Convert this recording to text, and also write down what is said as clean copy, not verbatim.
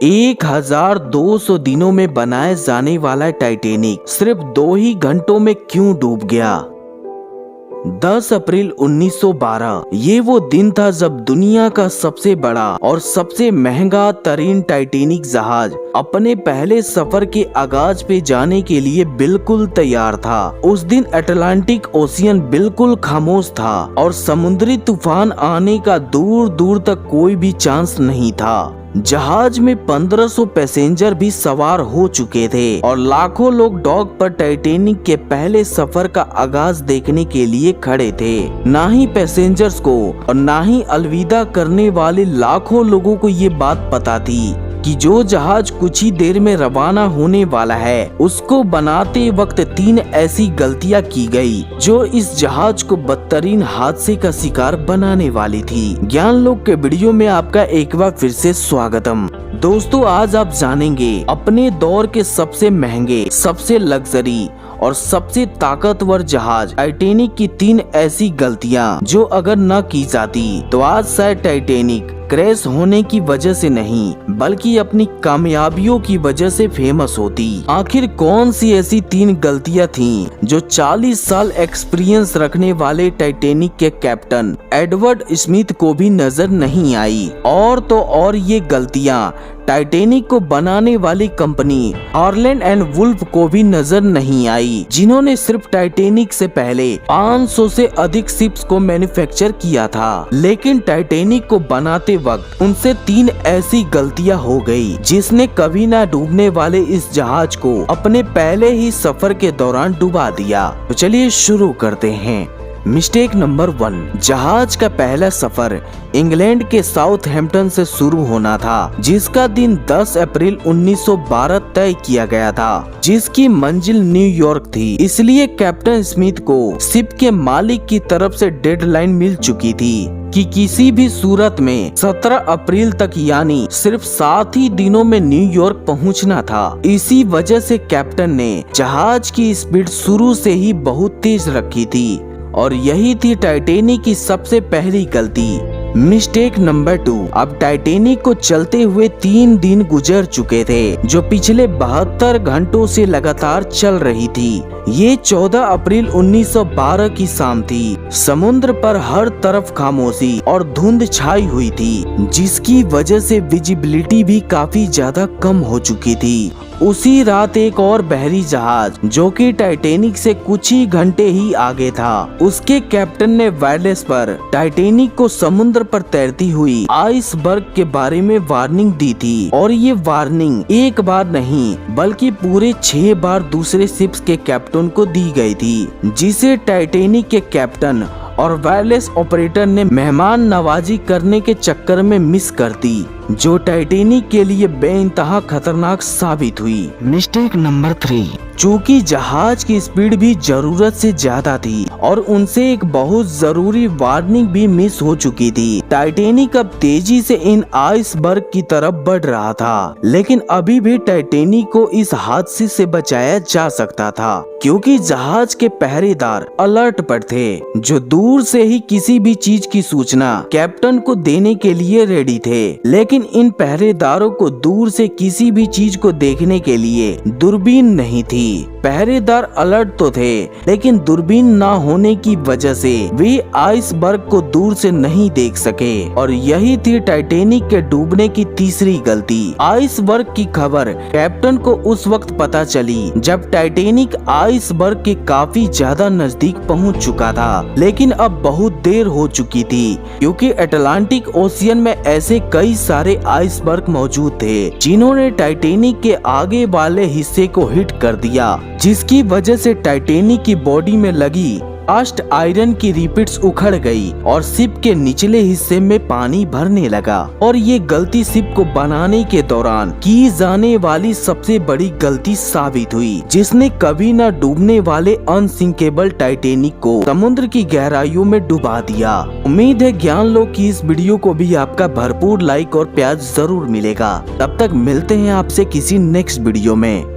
1200 दिनों में बनाए जाने वाला टाइटैनिक सिर्फ 2 ही घंटों में क्यों डूब गया? 10 अप्रैल 1912 ये वो दिन था जब दुनिया का सबसे बड़ा और सबसे महंगा तरीन टाइटैनिक जहाज अपने पहले सफर के आगाज पे जाने के लिए बिल्कुल तैयार था। उस दिन अटलांटिक ओशियन बिल्कुल खामोश था और समुद्री तूफान आने का दूर दूर तक कोई भी चांस नहीं था। जहाज में 1500 पैसेंजर भी सवार हो चुके थे और लाखों लोग डॉक पर टाइटैनिक के पहले सफर का आगाज देखने के लिए खड़े थे। ना ही पैसेंजर्स को और ना ही अलविदा करने वाले लाखों लोगों को ये बात पता थी कि जो जहाज कुछ ही देर में रवाना होने वाला है, उसको बनाते वक्त 3 ऐसी गलतियां की गई जो इस जहाज को बदतरीन हादसे का शिकार बनाने वाली थी। ज्ञान लोक के वीडियो में आपका एक बार फिर से स्वागतम। दोस्तों, आज आप जानेंगे अपने दौर के सबसे महंगे, सबसे लग्जरी और सबसे ताकतवर जहाज टाइटैनिक की 3 ऐसी गलतियां जो अगर न की जाती तो आज शायद टाइटैनिक क्रैश होने की वजह से नहीं बल्कि अपनी कामयाबियों की वजह से फेमस होती। आखिर कौन सी ऐसी 3 गलतियां थीं जो 40 साल एक्सपीरियंस रखने वाले टाइटैनिक के कैप्टन एडवर्ड स्मिथ को भी नजर नहीं आई? और तो और ये गलतियां टाइटैनिक को बनाने वाली कंपनी हार्लैंड एंड वुल्फ को भी नजर नहीं आई, जिन्होंने सिर्फ टाइटैनिक से पहले 500 से अधिक शिप्स को मैन्युफैक्चर किया था। लेकिन टाइटैनिक को बनाते वक्त उनसे 3 ऐसी गलतियां हो गई जिसने कभी ना डूबने वाले इस जहाज को अपने पहले ही सफर के दौरान डुबा दिया। तो चलिए शुरू करते हैं। मिस्टेक नंबर 1, जहाज का पहला सफर इंग्लैंड के साउथहैम्पटन से शुरू होना था, जिसका दिन 10 अप्रैल 1912 तय किया गया था, जिसकी मंजिल न्यूयॉर्क थी। इसलिए कैप्टन स्मिथ को शिप के मालिक की तरफ से डेडलाइन मिल चुकी थी कि किसी भी सूरत में 17 अप्रैल तक यानी सिर्फ 7 ही दिनों में न्यूयॉर्क पहुंचना था। इसी वजह से कैप्टन ने जहाज की स्पीड शुरू से ही बहुत तेज रखी थी और यही थी टाइटैनिक की सबसे पहली गलती। मिस्टेक नंबर 2, अब टाइटैनिक को चलते हुए 3 दिन गुजर चुके थे जो पिछले 72 घंटों से लगातार चल रही थी। ये 14 अप्रैल 1912 की शाम थी। समुद्र पर हर तरफ खामोशी और धुंध छाई हुई थी, जिसकी वजह से विजिबिलिटी भी काफी ज्यादा कम हो चुकी थी। उसी रात एक और बहरी जहाज जो कि टाइटैनिक से कुछ ही घंटे ही आगे था, उसके कैप्टन ने वायरलेस पर टाइटैनिक को समुद्र पर तैरती हुई आइसबर्ग के बारे में वार्निंग दी थी। और ये वार्निंग एक बार नहीं बल्कि पूरे 6 बार दूसरे शिप्स के कैप्टन को दी गई थी, जिसे टाइटैनिक के कैप्टन और वायरलेस ऑपरेटर ने मेहमान नवाजी करने के चक्कर में मिस कर दी, जो टाइटैनिक के लिए बेइंतहा खतरनाक साबित हुई। मिस्टेक नंबर 3, चूँकि जहाज की स्पीड भी जरूरत से ज्यादा थी और उनसे एक बहुत जरूरी वार्निंग भी मिस हो चुकी थी, टाइटैनिक अब तेजी से इन आइसबर्ग की तरफ बढ़ रहा था। लेकिन अभी भी टाइटैनिक को इस हादसे से बचाया जा सकता था, क्योंकि जहाज के पहरेदार अलर्ट पर थे, जो दूर से ही किसी भी चीज की सूचना कैप्टन को देने के लिए रेडी थे। लेकिन इन पहरेदारों को दूर से किसी भी चीज को देखने के लिए दूरबीन नहीं थी। पहरेदार अलर्ट तो थे, लेकिन दूरबीन ना होने की वजह से वे आइसबर्ग को दूर से नहीं देख सके और यही थी टाइटैनिक के डूबने की तीसरी गलती। आइसबर्ग की खबर कैप्टन को उस वक्त पता चली जब टाइटैनिक आइसबर्ग के काफी ज्यादा नजदीक पहुंच चुका था। लेकिन अब बहुत देर हो चुकी थी, क्योंकि अटलांटिक ओशियन में ऐसे कई सारे आइसबर्ग मौजूद थे जिन्होंने टाइटैनिक के आगे वाले हिस्से को हिट कर दिया, जिसकी वजह से टाइटैनिक की बॉडी में लगी कास्ट आयरन की रिपिट्स उखड़ गई और शिप के निचले हिस्से में पानी भरने लगा। और ये गलती शिप को बनाने के दौरान की जाने वाली सबसे बड़ी गलती साबित हुई, जिसने कभी न डूबने वाले अनसिंकेबल टाइटैनिक को समुद्र की गहराइयों में डुबा दिया। उम्मीद है ज्ञान लोक की इस वीडियो को भी आपका भरपूर लाइक और प्यार जरूर मिलेगा। तब तक मिलते हैं आपसे किसी नेक्स्ट वीडियो में।